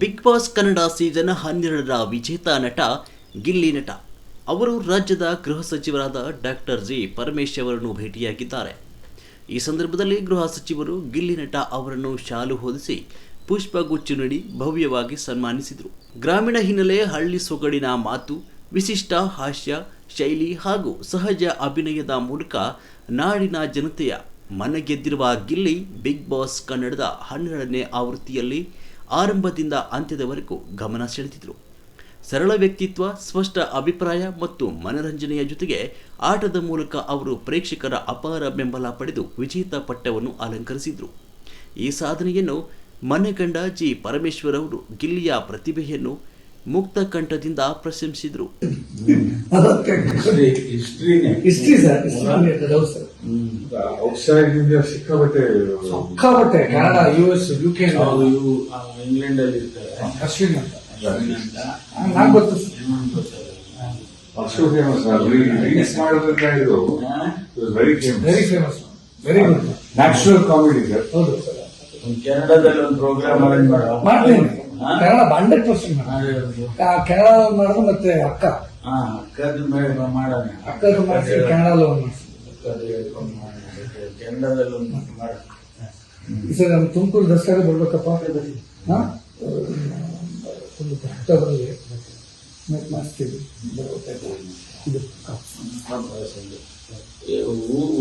Big boss Kannada season 12ರ ವಿಜೇತ ನಟ ಗಿಲ್ಲಿ ನಟ ಅವರು ರಾಜ್ಯದ ಗೃಹ ಸಚಿವರಾದ ಡಾಕ್ಟರ್ ಜಿ ಪರಮೇಶ್ ಅವರನ್ನು ಭೇಟಿಯಾಗಿದ್ದಾರೆ. ಈ ಸಂದರ್ಭದಲ್ಲಿ ಗೃಹ ಸಚಿವರು ಗಿಲ್ಲಿ ನಟ ಅವರನ್ನು ಶಾಲು ಹೊದಿಸಿ ಪುಷ್ಪಗುಚ್ಚು ನೀಡಿ ಭವ್ಯವಾಗಿ ಸನ್ಮಾನಿಸಿದರು. ಗ್ರಾಮೀಣ ಹಿನ್ನೆಲೆ, ಹಳ್ಳಿ ಸೊಗಡಿನ ಮಾತು, ವಿಶಿಷ್ಟ ಹಾಸ್ಯ ಶೈಲಿ ಹಾಗೂ ಸಹಜ ಅಭಿನಯದ ಮೂಲಕ ನಾಡಿನ ಜನತೆಯ ಮನ ಗೆದ್ದಿರುವ ಗಿಲ್ಲಿ ಬಿಗ್ ಬಾಸ್ ಕನ್ನಡದ 12ನೇ ಆವೃತ್ತಿಯಲ್ಲಿ ಆರಂಭದಿಂದ ಅಂತ್ಯದವರೆಗೂ ಗಮನ ಸೆಳೆದಿದ್ದರು. ಸರಳ ವ್ಯಕ್ತಿತ್ವ, ಸ್ಪಷ್ಟ ಅಭಿಪ್ರಾಯ ಮತ್ತು ಮನರಂಜನೆಯ ಜೊತೆಗೆ ಆಟದ ಮೂಲಕ ಅವರು ಪ್ರೇಕ್ಷಕರ ಅಪಾರ ಬೆಂಬಲ ಪಡೆದು ವಿಜೇತ ಪಟ್ಟವನ್ನು ಅಲಂಕರಿಸಿದರು. ಈ ಸಾಧನೆಯನ್ನು ಮನೆಗಂಡ ಜಿ ಪರಮೇಶ್ವರ್ ಅವರು ಗಿಲ್ಲಿಯ ಪ್ರತಿಭೆಯನ್ನು ಮುಕ್ತ ಕಂಠದಿಂದ ಪ್ರಶಂಸಿಸಿದರು. ಸಿಕ್ಕಾಪಟ್ಟೆ ಕನ್ನಡ, US, UK, ಇಂಗ್ಲೆಂಡ್ ಅಲ್ಲಿ ಇರ್ತಾರೆ. ಅಶ್ವಿನ್ ಅಂತ ಗೊತ್ತು. ಅಷ್ಟು famous very famous, very good natural comedy sir. ಹೌದು, ಕೆನಡಾದಲ್ಲಿ ಒಂದು ಪ್ರೋಗ್ರಾಮ್ ಅರೇಂಜ್ ಮಾಡ್ತೀನಿ. ಕನ್ನಡ 100% ಕನ್ನಡ ಮಾಡೋದು. ಮತ್ತೆ ಅಕ್ಕದ್ದು ಮಾಡಿಸಿ ಕನ್ನಡದಲ್ಲಿ ಒಂದು ಕೆನಡಾದಲ್ಲಿ ಒಂದು ಮಾಡಿ. ಈ ಸರಿ ನಮ್ಮ ತುಮಕೂರು ದಸರಾ ಬರ್ಬೇಕಪ್ಪ. ಒಂದು ಅಕ್ಟೋಬರ್ಗೆ ಮಾಡ್ತೀವಿ.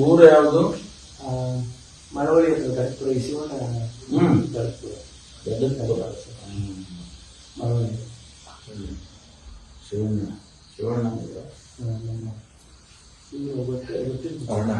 ಊರು ಯಾವುದು? ಮಳವಳ್ಳಿ ಶಿವಣ್ಣ. ಶಿವಣ್ಣ ಹೌದಾ?